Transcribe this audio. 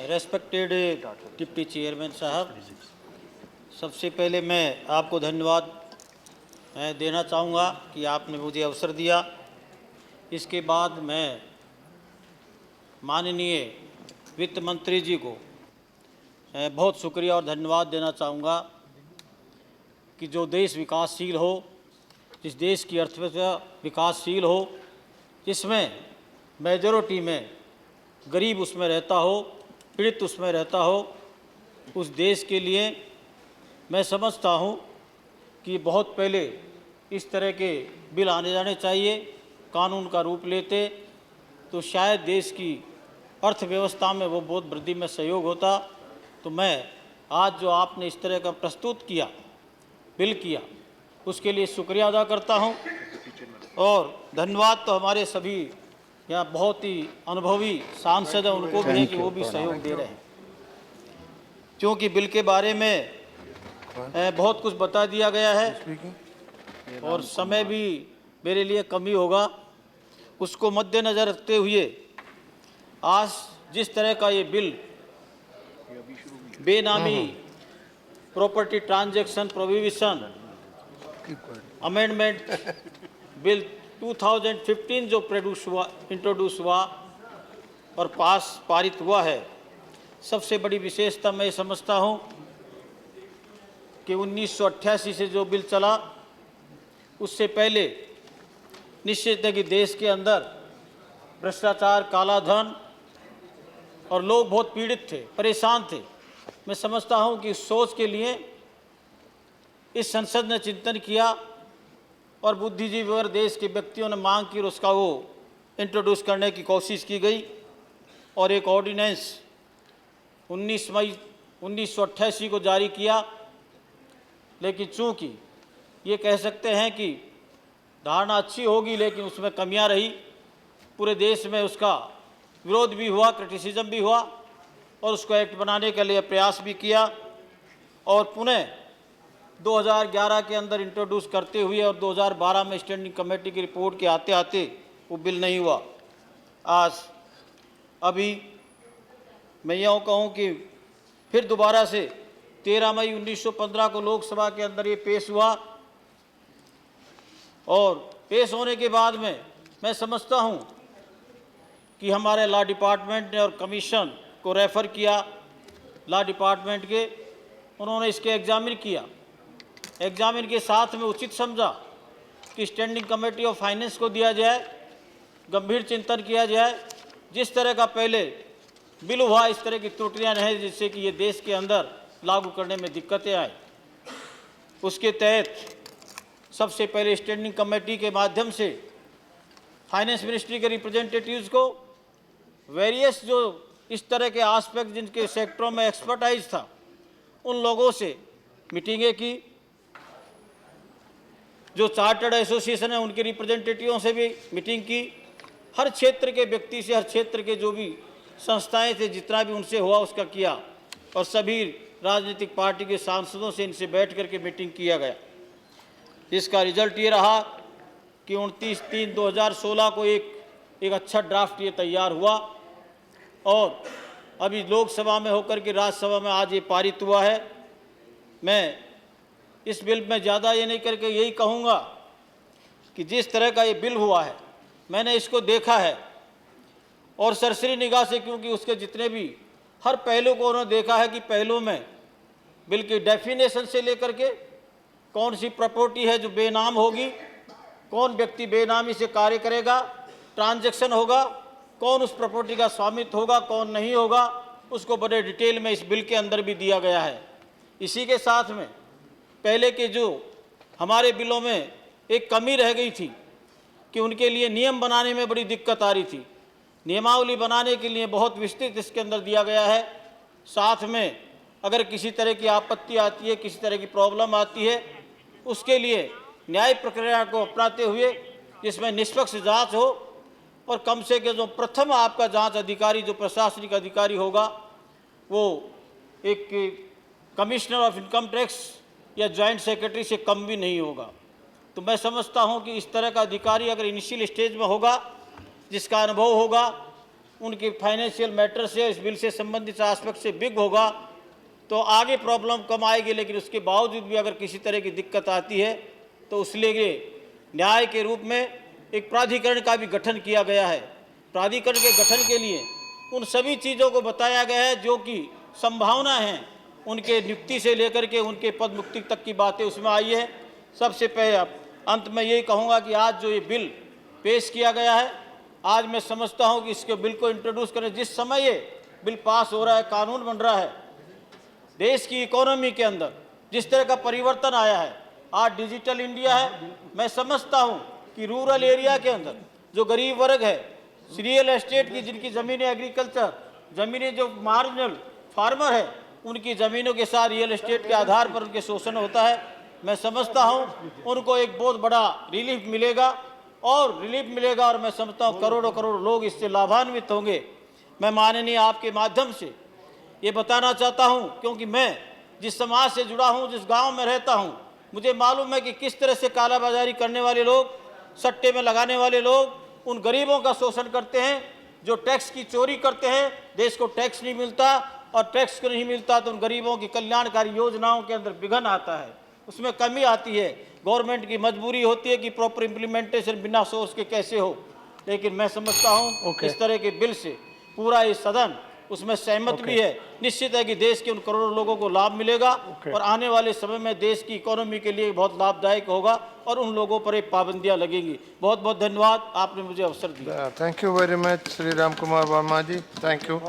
Respected deputy chairman साहब, सबसे पहले मैं आपको धन्यवाद देना चाहूँगा कि आपने मुझे अवसर दिया। इसके बाद मैं माननीय वित्त मंत्री जी को बहुत शुक्रिया और धन्यवाद देना चाहूँगा कि जो देश विकासशील हो, जिस देश की अर्थव्यवस्था विकासशील हो, जिसमें मेजॉरिटी में गरीब उसमें रहता हो, पीड़ित उसमें रहता हो, उस देश के लिए मैं समझता हूँ कि बहुत पहले इस तरह के बिल आने जाने चाहिए, कानून का रूप लेते तो शायद देश की अर्थव्यवस्था में वो बहुत वृद्धि में सहयोग होता। तो मैं आज जो आपने इस तरह का प्रस्तुत किया, बिल किया, उसके लिए शुक्रिया अदा करता हूँ। और धन्यवाद तो हमारे सभी यहाँ बहुत ही अनुभवी सांसद हैं, उनको भी है कि वो भी सहयोग दे रहे हैं, क्योंकि बिल के बारे में बहुत कुछ बता दिया गया है और समय भी मेरे लिए कम ही होगा। उसको मद्देनज़र रखते हुए आज जिस तरह का ये बिल बेनामी property transaction prohibition amendment bill 2015 जो इंट्रोड्यूस हुआ और पारित हुआ है, सबसे बड़ी विशेषता मैं समझता हूँ कि 1988 से जो बिल चला, उससे पहले निश्चित है कि देश के अंदर भ्रष्टाचार, काला धन और लोग बहुत पीड़ित थे, परेशान थे। मैं समझता हूँ कि इस सोच के लिए इस संसद ने चिंतन किया और बुद्धिजीवी और देश के व्यक्तियों ने मांग की और उसका वो इंट्रोड्यूस करने की कोशिश की गई और एक ऑर्डिनेंस 19 मई 1988 को जारी किया। लेकिन चूंकि ये कह सकते हैं कि धारणा अच्छी होगी लेकिन उसमें कमियां रही, पूरे देश में उसका विरोध भी हुआ, क्रिटिसिज्म भी हुआ और उसको एक्ट बनाने के लिए प्रयास भी किया और पुनः 2011 के अंदर इंट्रोड्यूस करते हुए और 2012 में स्टैंडिंग कमेटी की रिपोर्ट के आते आते वो बिल नहीं हुआ। आज अभी मैं यूँ कहूँ कि फिर दोबारा से 13 मई 1915 को लोकसभा के अंदर ये पेश हुआ और पेश होने के बाद में मैं समझता हूँ कि हमारे लॉ डिपार्टमेंट ने और कमीशन को रेफ़र किया, लॉ डिपार्टमेंट के, उन्होंने इसके एग्जामिन किया, एग्जामिन के साथ में उचित समझा कि स्टैंडिंग कमेटी ऑफ फाइनेंस को दिया जाए, गंभीर चिंतन किया जाए। जिस तरह का पहले बिल हुआ इस तरह की त्रुटियां नहीं जिससे कि ये देश के अंदर लागू करने में दिक्कतें आए। उसके तहत सबसे पहले स्टैंडिंग कमेटी के माध्यम से फाइनेंस मिनिस्ट्री के रिप्रेजेंटेटिव्स को वेरियस जो इस तरह के आस्पेक्ट जिनके सेक्टरों में एक्सपर्टाइज था, उन लोगों से मीटिंगें की, जो चार्टर्ड एसोसिएशन है उनके रिप्रेजेंटेटिवों से भी मीटिंग की, हर क्षेत्र के व्यक्ति से, हर क्षेत्र के जो भी संस्थाएं थे, जितना भी उनसे हुआ उसका किया और सभी राजनीतिक पार्टी के सांसदों से इनसे बैठ करके मीटिंग किया गया। इसका रिजल्ट ये रहा कि 29/3/2016 को एक अच्छा ड्राफ्ट ये तैयार हुआ और अभी लोकसभा में होकर के राज्यसभा में आज ये पारित हुआ है। मैं इस बिल में ज़्यादा ये नहीं करके यही कहूँगा कि जिस तरह का ये बिल हुआ है मैंने इसको देखा है और सरसरी निगाह से, क्योंकि उसके जितने भी हर पहलू को उन्होंने देखा है कि पहलू में बिल की डेफिनेशन से लेकर के कौन सी प्रॉपर्टी है जो बेनाम होगी, कौन व्यक्ति बेनामी से कार्य करेगा, ट्रांजैक्शन होगा, कौन उस प्रॉपर्टी का स्वामित्व होगा, कौन नहीं होगा, उसको बड़े डिटेल में इस बिल के अंदर भी दिया गया है। इसी के साथ में पहले के जो हमारे बिलों में एक कमी रह गई थी कि उनके लिए नियम बनाने में बड़ी दिक्कत आ रही थी, नियमावली बनाने के लिए बहुत विस्तृत इसके अंदर दिया गया है। साथ में अगर किसी तरह की आपत्ति आती है, किसी तरह की प्रॉब्लम आती है, उसके लिए न्याय प्रक्रिया को अपनाते हुए जिसमें निष्पक्ष जांच हो और कम से कम जो प्रथम आपका जांच अधिकारी जो प्रशासनिक अधिकारी होगा वो एक कमिश्नर ऑफ इनकम टैक्स या जॉइंट सेक्रेटरी से कम भी नहीं होगा। तो मैं समझता हूं कि इस तरह का अधिकारी अगर इनिशियल स्टेज में होगा, जिसका अनुभव होगा, उनके फाइनेंशियल मैटर से, इस बिल से संबंधित एस्पेक्ट से बिग होगा तो आगे प्रॉब्लम कम आएगी। लेकिन उसके बावजूद भी अगर किसी तरह की दिक्कत आती है तो उसके लिए न्याय के रूप में एक प्राधिकरण का भी गठन किया गया है। प्राधिकरण के गठन के लिए उन सभी चीज़ों को बताया गया है जो कि संभावना है, उनके नियुक्ति से लेकर के उनके पद मुक्ति तक की बातें उसमें आई है। सबसे पहले अंत में यही कहूँगा कि आज जो ये बिल पेश किया गया है, आज मैं समझता हूँ कि इसके बिल को इंट्रोड्यूस करें, जिस समय ये बिल पास हो रहा है, कानून बन रहा है, देश की इकोनॉमी के अंदर जिस तरह का परिवर्तन आया है, आज डिजिटल इंडिया है। मैं समझता हूँ कि रूरल एरिया के अंदर जो गरीब वर्ग है, रियल एस्टेट की जिनकी ज़मीनें, एग्रीकल्चर ज़मीनें, जो मार्जिनल फार्मर है, उनकी ज़मीनों के साथ रियल एस्टेट के आधार पर उनके शोषण होता है। मैं समझता हूँ उनको एक बहुत बड़ा रिलीफ मिलेगा और मैं समझता हूँ करोड़ों करोड़ लोग इससे लाभान्वित होंगे। मैं माननीय आपके माध्यम से ये बताना चाहता हूँ, क्योंकि मैं जिस समाज से जुड़ा हूँ, जिस गांव में रहता हूँ, मुझे मालूम है कि किस तरह से कालाबाजारी करने वाले लोग, सट्टे में लगाने वाले लोग उन गरीबों का शोषण करते हैं, जो टैक्स की चोरी करते हैं। देश को टैक्स नहीं मिलता और टैक्स को नहीं मिलता तो उन गरीबों की कल्याणकारी योजनाओं के अंदर विघ्न आता है, उसमें कमी आती है। गवर्नमेंट की मजबूरी होती है कि प्रॉपर इम्प्लीमेंटेशन बिना सोर्स के कैसे हो। लेकिन मैं समझता हूँ इस तरह के बिल से पूरा ये सदन उसमें सहमत भी है। निश्चित है कि देश के उन करोड़ों लोगों को लाभ मिलेगा और आने वाले समय में देश की इकोनॉमी के लिए बहुत लाभदायक होगा और उन लोगों पर एक पाबंदियां लगेंगी। बहुत बहुत धन्यवाद, आपने मुझे अवसर दिया। Thank you very much Shri Ram Kumar Verma ji, thank you.